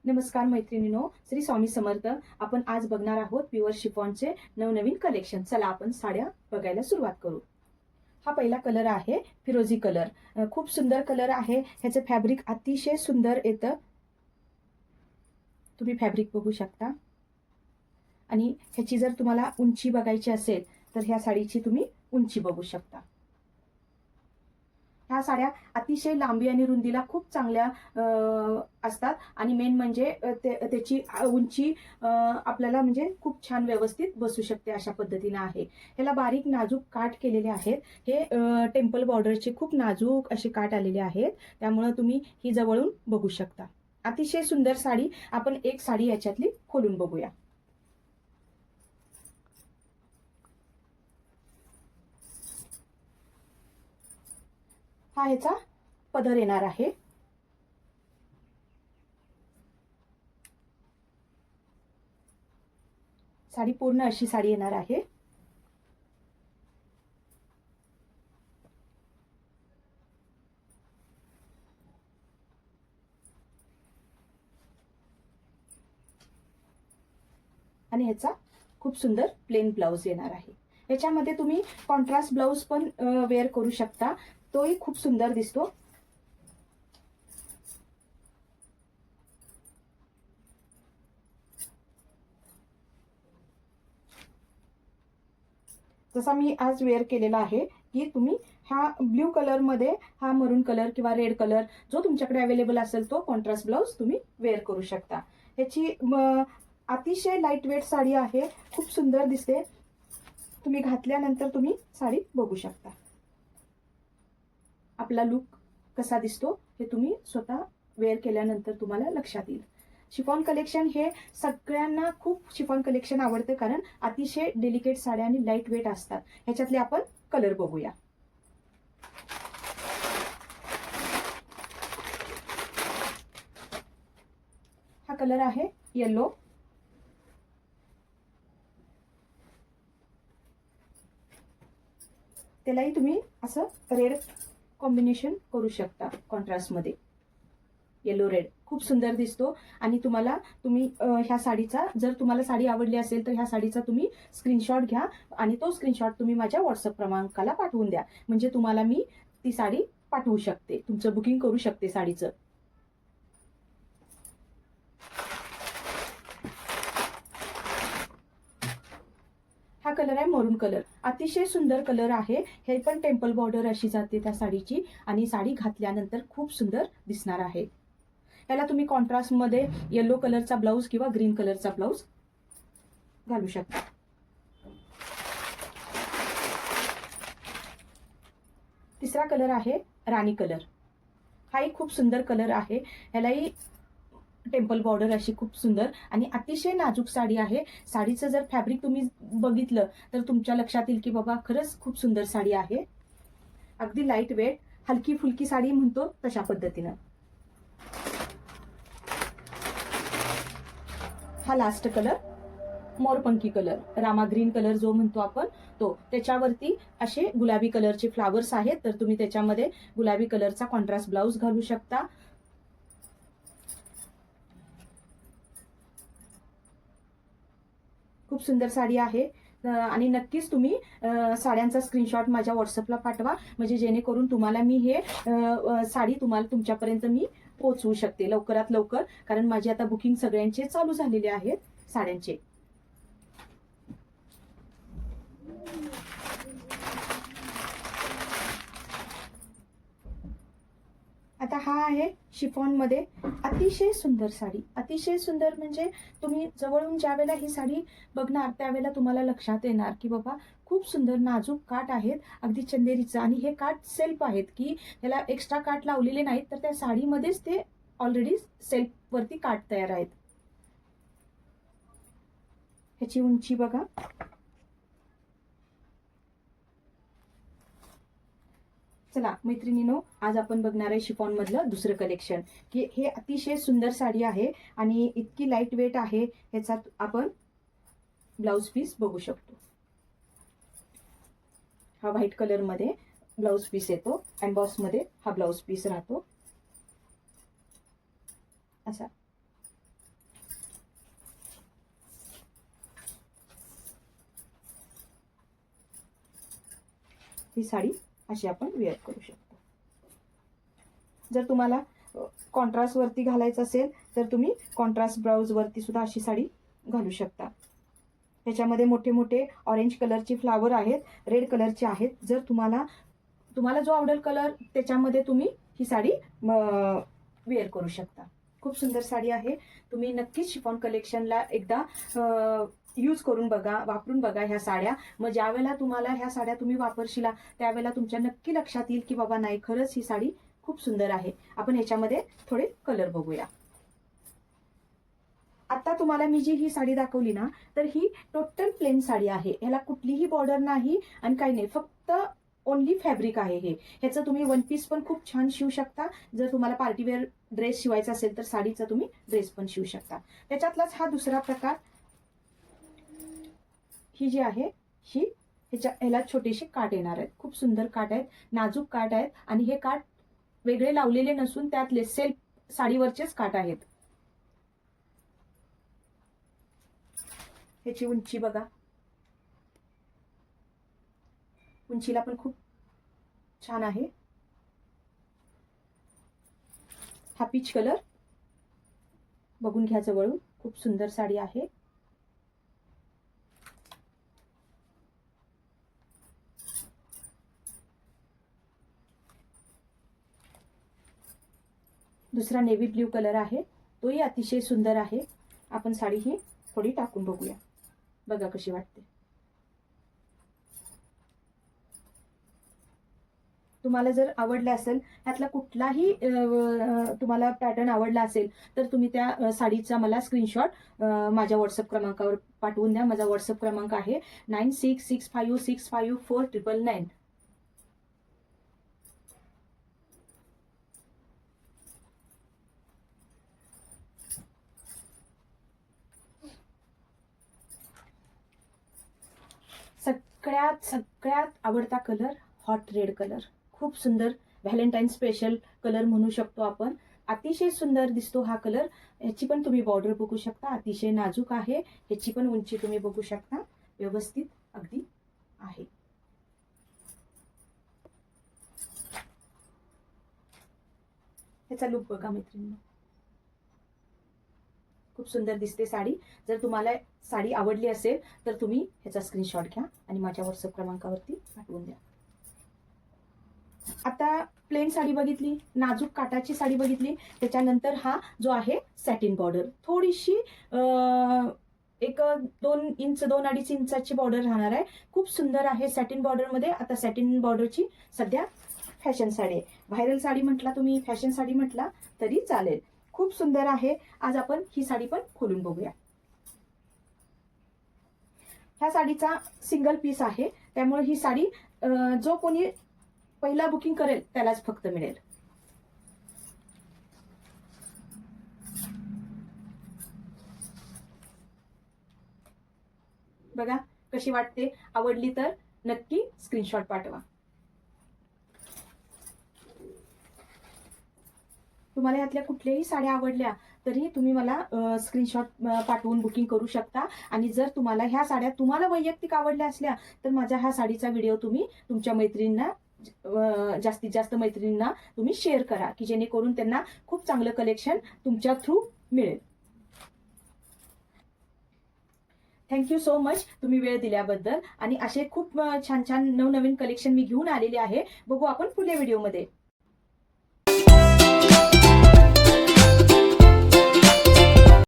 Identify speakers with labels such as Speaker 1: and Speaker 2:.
Speaker 1: नमस्कार मैत्रिणींनो, श्री स्वामी समर्थ. आपण आज बघणार आहोत प्युअर शिफॉनचे नवनवीन कलेक्शन. चला आपण साड्या बघायला सुरुवात करू. हा पहिला कलर आहे फिरोजी कलर. खूप सुंदर कलर आहे. ह्याचं फॅब्रिक अतिशय सुंदर येतं. तुम्ही फॅब्रिक बघू शकता. आणि ह्याची जर तुम्हाला उंची बघायची असेल तर ह्या साडीची तुम्ही उंची बघू शकता. ह्या साड्या अतिशय लांबी आणि रुंदीला खूप चांगल्या असतात आणि मेन म्हणजे त्याची उंची आपल्याला म्हणजे खूप छान व्यवस्थित बसू शकते अशा पद्धतीने आहे. ह्याला बारीक नाजूक काठ केलेले आहेत. हे टेम्पल बॉर्डरचे खूप नाजूक असे काठ आलेले आहेत, त्यामुळे तुम्ही ही जवळून बघू शकता. अतिशय सुंदर साडी. आपण एक साडी याच्यातली खोलून बघूया. हा ह्याचा पदर येणार आहे. साडी पूर्ण अशी साडी येणार आहे. आणि ह्याचा खूप सुंदर प्लेन ब्लाउज येणार आहे. याच्यामध्ये तुम्ही कॉन्ट्रास्ट ब्लाउज पण वेअर करू शकता, तोही खूप सुंदर दिसतो. जसा मी आज वेअर केलेला आहे की तुम्ही हा ब्ल्यू कलर मध्ये हा मरून कलर किंवा रेड कलर जो तुमच्याकडे अवेलेबल असेल तो कॉन्ट्रास्ट ब्लाउज तुम्ही वेअर करू शकता. ह्याची अतिशय लाईट वेट साडी आहे. खूप सुंदर दिसते. तुम्ही घातल्यानंतर तुम्ही साडी बघू शकता. आपला लुक कसा दिसतो हे तुम्ही स्वतः वेअर केल्यानंतर तुम्हाला लक्षात येईल. शिफॉन कलेक्शन हे सगळ्यांना खूप शिफॉन कलेक्शन आवडते, कारण अतिशय डेलिकेट साड्या आणि लाईट वेट असतात. ह्याच्यातले आपण कलर बघूया. हा कलर आहे येलो. त्यालाही तुम्ही असं रेड कॉम्बिनेशन करू शकता. कॉन्ट्रास्ट मध्ये येलो रेड खूप सुंदर दिसतो. आणि तुम्ही ह्या साडीचा जर तुम्हाला साडी आवडली असेल तर ह्या साडीचा तुम्ही स्क्रीनशॉट घ्या आणि तो स्क्रीनशॉट तुम्ही माझ्या व्हॉट्सअप क्रमांकाला पाठवून द्या, म्हणजे तुम्हाला मी ती साडी पाठवू शकते, तुमचं बुकिंग करू शकते साडीचं. हा कलर आहे मरून कलर. अतिशय सुंदर कलर आहे. हे पण टेम्पल बॉर्डर अशी जाते त्या साडीची आणि साडी घातल्यानंतर खूप सुंदर दिसणार आहे. याला तुम्ही कॉन्ट्रास्ट मध्ये येलो कलरचा ब्लाउज किंवा ग्रीन कलरचा ब्लाउज घालू शकता. तिसरा कलर आहे राणी कलर. हाही खूप सुंदर कलर आहे. ह्यालाही टेम्पल बॉर्डर अशी खूप सुंदर आणि अतिशय नाजूक साडी आहे. साडीचं जर फॅब्रिक तुम्ही बघितलं तर तुमच्या लक्षात येईल की बाबा खरंच खूप सुंदर साडी आहे. अगदी लाईट वेट हलकी फुलकी साडी म्हणतो तशा पद्धतीनं. हा लास्ट कलर मोरपंखी कलर, रामा ग्रीन कलर जो म्हणतो आपण तो. त्याच्यावरती असे गुलाबी कलरचे फ्लावर्स आहेत, तर तुम्ही त्याच्यामध्ये गुलाबी कलरचा कॉन्ट्रास्ट ब्लाउज घालू शकता. खूप सुंदर साडी आहे. आणि नक्कीच तुम्ही साड्यांचा स्क्रीनशॉट माझ्या व्हॉट्सअपला पाठवा, म्हणजे जेणेकरून तुम्हाला मी हे साडी तुमच्यापर्यंत मी पोहोचवू शकते लवकरात लवकर, कारण माझे आता बुकिंग सगळ्यांचे चालू झालेले आहेत साड्यांचे. आता हा आहे शिफॉन मध्ये अतिशय सुंदर साडी. अतिशय सुंदर म्हणजे तुम्ही जवळून ज्या वेळेला ही साडी बघणार त्यावेळेला तुम्हाला लक्षात येणार की बाबा खूप सुंदर नाजूक काठ आहेत, अगदी चंदेरीचं. आणि हे काठ सेल्फ आहेत, की त्याला एक्स्ट्रा काठ लावलेले नाहीत, तर त्या साडीमध्येच ते ऑलरेडी सेल्फ वरती काठ तयार आहेत. ह्याची उंची बघा. चला मैत्रिणींनो, आज आपण बघणार आहे शिफॉन मधलं दुसरं कलेक्शन, की हे अतिशय सुंदर साडी आहे आणि इतकी लाईट वेट आहे. ह्याचा आपण ब्लाउज पीस बघू शकतो. हा व्हाईट कलर मध्ये ब्लाउज पीस येतो. एम्बॉस मध्ये हा ब्लाउज पीस राहतो असा. ही साडी अशी आपण वेअर करू शकतो. जर तुम्हाला कॉन्ट्रास्ट वरती घालायचं असेल तर तुम्ही कॉन्ट्रास्ट ब्लाउज वरती सुद्धा अशी साडी घालू शकता. ह्याच्यामध्ये मोठे मोठे ऑरेंज कलरचे फ्लावर आहेत, रेड कलरचे आहेत. जर तुम्हाला जो आवडेल कलर त्याच्यामध्ये तुम्ही ही साडी वेअर करू शकता. खूप सुंदर साडी आहे. तुम्ही नक्कीच शिफॉन कलेक्शनला एकदा यूज करून बघा, वापरून बघा ह्या साड्या. मग ज्यावेळेला तुम्हाला ह्या साड्या तुम्ही वापरशिला त्यावेळेला तुमच्या नक्की लक्षात येईल की बाबा नाही, खरंच ही साडी खूप सुंदर आहे. आपण ह्याच्यामध्ये थोडे कलर बघूया. आता तुम्हाला मी जी ही साडी दाखवली ना, तर ही टोटल प्लेन साडी आहे. ह्याला कुठलीही बॉर्डर नाही आणि काही नाही, फक्त ओनली फॅब्रिक आहे हे. ह्याचं तुम्ही वन पीस पण खूप छान शिवू शकता. जर तुम्हाला पार्टीवेअर ड्रेस शिवायचा असेल तर साडीचा तुम्ही ड्रेस पण शिवू शकता. त्याच्यातलाच हा दुसरा प्रकार. ही जी आहे ही ह्याला छोटेसे काठ येणार आहेत. खूप सुंदर काठ आहेत, नाजूक काठ आहेत आणि हे काठ वेगळे लावलेले नसून त्यातले सेल्फ साडीवरचेच काठ आहेत. ह्याची उंची बघा, उंचीला पण खूप छान आहे. हा पीच कलर बघून घ्या जवळून, खूप सुंदर साडी आहे. दुसरा नेव्ही ब्ल्यू कलर आहे, तोही अतिशय सुंदर आहे. आपण साडी ही थोडी टाकून बघूया, बघा कशी वाटते. तुम्हाला जर आवडला असेल, यातला कुठलाही तुम्हाला पॅटर्न आवडला असेल तर तुम्ही त्या साडीचा मला स्क्रीनशॉट माझ्या व्हॉट्सअप क्रमांकावर पाठवून द्या. माझा व्हॉट्सअप क्रमांक आहे 9665654999. सगळ्यात आवडता कलर हॉट रेड कलर. खूप सुंदर व्हॅलेंटाईन स्पेशल कलर म्हणू शकतो आपण. अतिशय सुंदर दिसतो हा कलर. ह्याची पण तुम्ही बॉर्डर बघू शकता, अतिशय नाजूक आहे. ह्याची पण उंची तुम्ही बघू शकता, व्यवस्थित अगदी आहे. ह्याचा लुक बघा मैत्रिणी, खूप सुंदर दिसते साडी. जर तुम्हाला साडी आवडली असेल तर तुम्ही ह्याचा स्क्रीनशॉट घ्या आणि माझ्या व्हॉट्सअप क्रमांकावरती पाठवून द्या. आता प्लेन साडी बघितली, नाजूक काटाची साडी बघितली. त्याच्यानंतर हा जो आहे सॅटिन बॉर्डर, थोडीशी 2-2.5 इंचाची बॉर्डर राहणार आहे. खूप सुंदर आहे सॅटिन बॉर्डरमध्ये. आता सॅटिन बॉर्डरची सध्या फॅशन साडी आहे. व्हायरल साडी म्हटला तुम्ही, फॅशन साडी म्हटला तरी चालेल. खूप सुंदर आहे. आज आपण ही साडी पण खोलून बघूया. ह्या साडीचा सिंगल पीस आहे, त्यामुळे ही साडी जो कोणी पहिला बुकिंग करेल त्यालाच फक्त मिळेल. बघा कशी वाटते. आवडली तर नक्की स्क्रीनशॉट पाठवा. तुम्हाला यातल्या कुठल्याही साड्या आवडल्या तरी तुम्ही मला स्क्रीनशॉट पाठवून बुकिंग करू शकता. आणि जर तुम्हाला ह्या साड्या तुम्हाला वैयक्तिक आवडल्या असल्या तर माझ्या ह्या साडीचा व्हिडिओ तुम्ही तुमच्या मैत्रिणींना, जास्तीत जास्त मैत्रिणींना तुम्ही शेअर करा, की जेणेकरून त्यांना खूप चांगलं कलेक्शन तुमच्या थ्रू मिळेल. थँक्यू सो मच तुम्ही वेळ दिल्याबद्दल. आणि असे खूप छान छान नवनवीन कलेक्शन मी घेऊन आलेले आहे. बघू आपण पुढल्या व्हिडिओमध्ये.